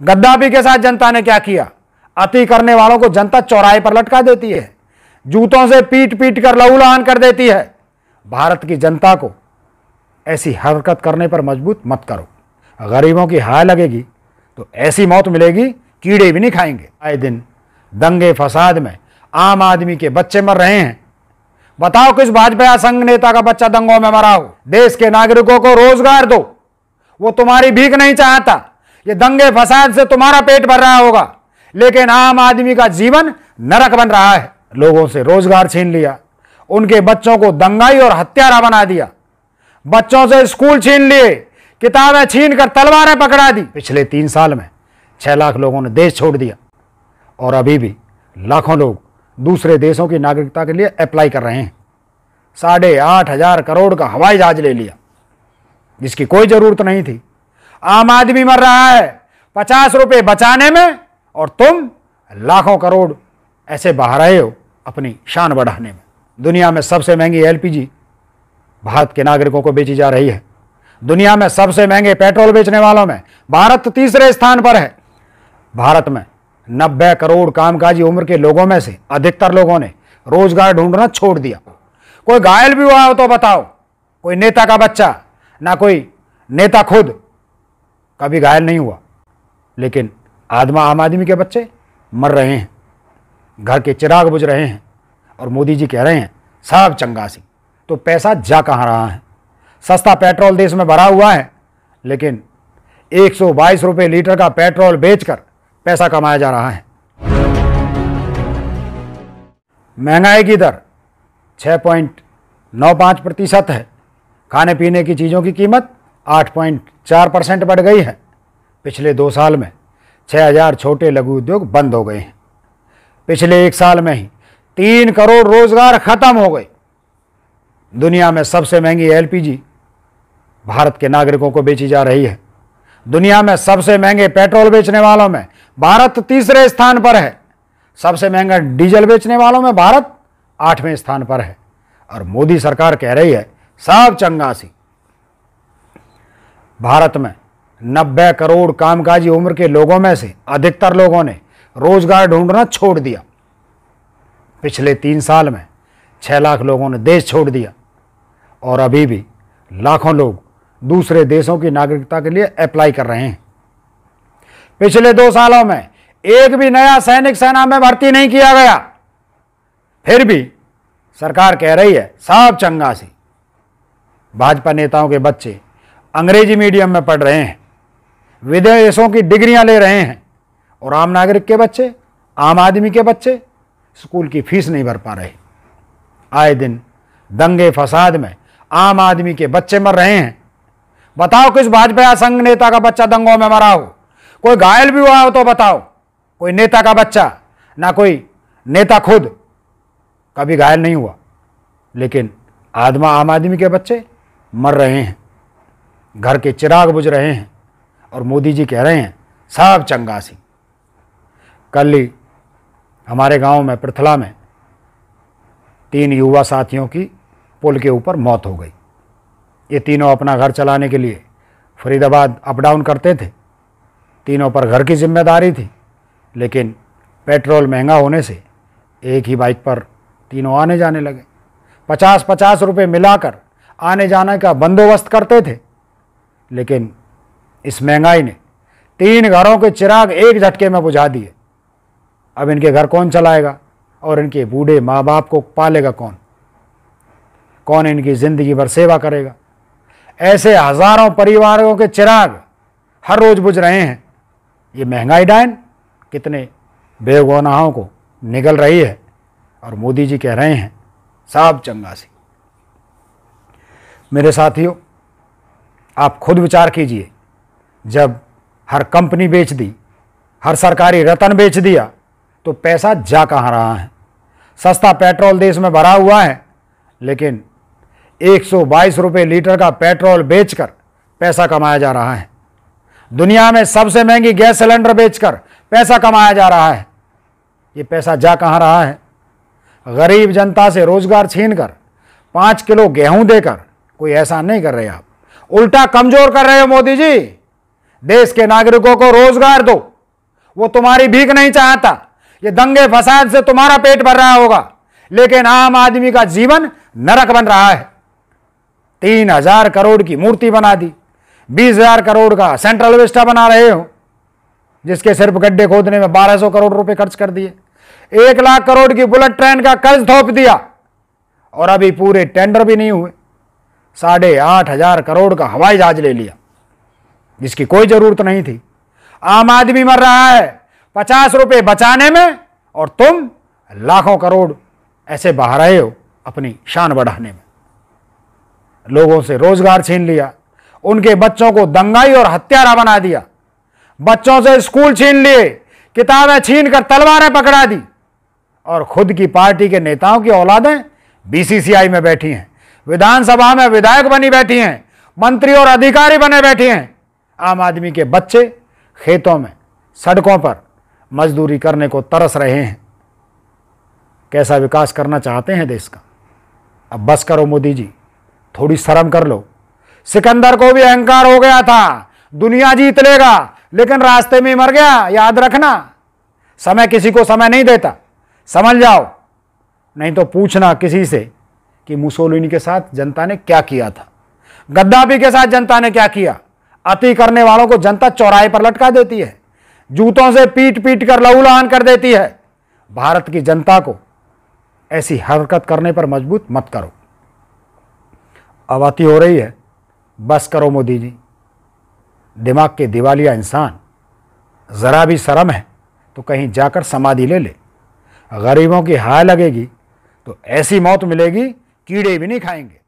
Gaddafi के साथ जनता ने क्या किया? अति करने वालों को जनता चौराहे पर लटका देती है, जूतों से पीट पीट कर लहूलुहान कर देती है। भारत की जनता को ऐसी हरकत करने पर मजबूर मत करो। गरीबों की हाय लगेगी तो ऐसी मौत मिलेगी, कीड़े भी नहीं खाएंगे। आए दिन दंगे फसाद में आम आदमी के बच्चे मर रहे हैं। बताओ किस भाजपा संघ नेता का बच्चा दंगों में मरा हो? देश के नागरिकों को रोजगार दो, वो तुम्हारी भीख नहीं चाहता। ये दंगे फसाद से तुम्हारा पेट भर रहा होगा, लेकिन आम आदमी का जीवन नरक बन रहा है। लोगों से रोजगार छीन लिया, उनके बच्चों को दंगाई और हत्यारा बना दिया, बच्चों से स्कूल छीन लिए, किताबें छीन कर तलवारें पकड़ा दी। पिछले 3 साल में 6 लाख लोगों ने देश छोड़ दिया और अभी भी लाखों लोग दूसरे देशों की नागरिकता के लिए अप्लाई कर रहे हैं। 8,500 करोड़ का हवाई जहाज ले लिया जिसकी कोई जरूरत नहीं थी। आम आदमी मर रहा है 50 रुपए बचाने में और तुम लाखों करोड़ ऐसे बहा रहे हो अपनी शान बढ़ाने में। दुनिया में सबसे महंगी LPG भारत के नागरिकों को बेची जा रही है। दुनिया में सबसे महंगे पेट्रोल बेचने वालों में भारत तीसरे स्थान पर है। भारत में 90 करोड़ कामकाजी उम्र के लोगों में से अधिकतर लोगों ने रोजगार ढूंढना छोड़ दिया। कोई घायल भी हुआ हो तो बताओ? कोई नेता का बच्चा, ना कोई नेता खुद कभी घायल नहीं हुआ, लेकिन आम आदमी के बच्चे मर रहे हैं, घर के चिराग बुझ रहे हैं और मोदी जी कह रहे हैं सब चंगासी। तो पैसा जा कहाँ रहा है? सस्ता पेट्रोल देश में भरा हुआ है, लेकिन 122 रुपये लीटर का पेट्रोल बेचकर पैसा कमाया जा रहा है। महंगाई की दर 6.95% है। खाने पीने की चीज़ों की कीमत 8.4% बढ़ गई है। पिछले 2 साल में 6,000 छोटे लघु उद्योग बंद हो गए हैं। पिछले 1 साल में ही 3 करोड़ रोजगार खत्म हो गए। दुनिया में सबसे महंगी LPG भारत के नागरिकों को बेची जा रही है। दुनिया में सबसे महंगे पेट्रोल बेचने वालों में भारत तीसरे स्थान पर है। सबसे महंगा डीजल बेचने वालों में भारत 8वें स्थान पर है। और मोदी सरकार कह रही है सब चंगासी। भारत में 90 करोड़ कामकाजी उम्र के लोगों में से अधिकतर लोगों ने रोजगार ढूंढना छोड़ दिया। पिछले 3 साल में 6 लाख लोगों ने देश छोड़ दिया और अभी भी लाखों लोग दूसरे देशों की नागरिकता के लिए अप्लाई कर रहे हैं। पिछले 2 सालों में एक भी नया सैनिक सेना में भर्ती नहीं किया गया, फिर भी सरकार कह रही है सब चंगासी। भाजपा नेताओं के बच्चे अंग्रेजी मीडियम में पढ़ रहे हैं, विदेशों की डिग्रियां ले रहे हैं और आम नागरिक के बच्चे, आम आदमी के बच्चे स्कूल की फीस नहीं भर पा रहे। आए दिन दंगे फसाद में आम आदमी के बच्चे मर रहे हैं। बताओ किस भाजपा संघ नेता का बच्चा दंगों में मरा हो? कोई घायल भी हुआ हो तो बताओ? कोई नेता का बच्चा, ना कोई नेता खुद कभी घायल नहीं हुआ, लेकिन आम आदमी के बच्चे मर रहे हैं, घर के चिराग बुझ रहे हैं और मोदी जी कह रहे हैं सब चंगासी। कल ही हमारे गांव में पृथला में 3 युवा साथियों की पुल के ऊपर मौत हो गई। ये तीनों अपना घर चलाने के लिए फरीदाबाद अप डाउन करते थे। तीनों पर घर की जिम्मेदारी थी, लेकिन पेट्रोल महंगा होने से एक ही बाइक पर तीनों आने जाने लगे। 50-50 रुपये मिलाकर आने जाने का बंदोबस्त करते थे, लेकिन इस महंगाई ने 3 घरों के चिराग एक झटके में बुझा दिए। अब इनके घर कौन चलाएगा और इनके बूढ़े माँ बाप को पालेगा कौन? कौन इनकी ज़िंदगी भर सेवा करेगा? ऐसे हज़ारों परिवारों के चिराग हर रोज़ बुझ रहे हैं। ये महंगाई डायन कितने बेगुनाहों को निगल रही है और मोदी जी कह रहे हैं सब चंगासी। मेरे साथियों, आप खुद विचार कीजिए, जब हर कंपनी बेच दी, हर सरकारी रतन बेच दिया, तो पैसा जा कहाँ रहा है? सस्ता पेट्रोल देश में भरा हुआ है, लेकिन 122 रुपये लीटर का पेट्रोल बेचकर पैसा कमाया जा रहा है। दुनिया में सबसे महंगी गैस सिलेंडर बेचकर पैसा कमाया जा रहा है। ये पैसा जा कहाँ रहा है? गरीब जनता से रोजगार छीनकर 5 किलो गेहूं देकर कोई ऐसा नहीं कर रहे आप, उल्टा कमजोर कर रहे हो मोदी जी। देश के नागरिकों को रोजगार दो, वो तुम्हारी भीख नहीं चाहता, ये दंगे फसाद से तुम्हारा पेट भर रहा होगा, लेकिन आम आदमी का जीवन नरक बन रहा है। 3,000 करोड़ की मूर्ति बना दी, 20,000 करोड़ का सेंट्रल विस्टा बना रहे हो, जिसके सिर्फ गड्ढे खोदने में 1,200 करोड़ रुपए खर्च कर दिए। 1 लाख करोड़ की बुलेट ट्रेन का कर्ज थोप दिया और अभी पूरे टेंडर भी नहीं हुए। 8,500 करोड़ का हवाई जहाज ले लिया जिसकी कोई जरूरत नहीं थी। आम आदमी मर रहा है 50 रुपए बचाने में और तुम लाखों करोड़ ऐसे बहा रहे हो अपनी शान बढ़ाने में। लोगों से रोजगार छीन लिया, उनके बच्चों को दंगाई और हत्यारा बना दिया, बच्चों से स्कूल छीन लिए, किताबें छीन कर तलवारें पकड़ा दी और खुद की पार्टी के नेताओं की औलादें बीसीसीआई में बैठी हैं, विधानसभा में विधायक बनी बैठी हैं, मंत्री और अधिकारी बने बैठे हैं। आम आदमी के बच्चे खेतों में, सड़कों पर मजदूरी करने को तरस रहे हैं। कैसा विकास करना चाहते हैं देश का? अब बस करो मोदी जी, थोड़ी शर्म कर लो। सिकंदर को भी अहंकार हो गया था, दुनिया जीत लेगा, लेकिन रास्ते में मर गया। याद रखना, समय किसी को समय नहीं देता, समझ जाओ। नहीं तो पूछना किसी से कि मुसोलिनी के साथ जनता ने क्या किया था, गद्दाफी के साथ जनता ने क्या किया। अति करने वालों को जनता चौराहे पर लटका देती है, जूतों से पीट पीट कर लहूलुहान कर देती है। भारत की जनता को ऐसी हरकत करने पर मजबूर मत करो। अब अति हो रही है, बस करो मोदी जी। दिमाग के दिवालिया इंसान, जरा भी शर्म है तो कहीं जाकर समाधि ले ले। गरीबों की हाय लगेगी तो ऐसी मौत मिलेगी कीड़े भी नहीं खाएंगे।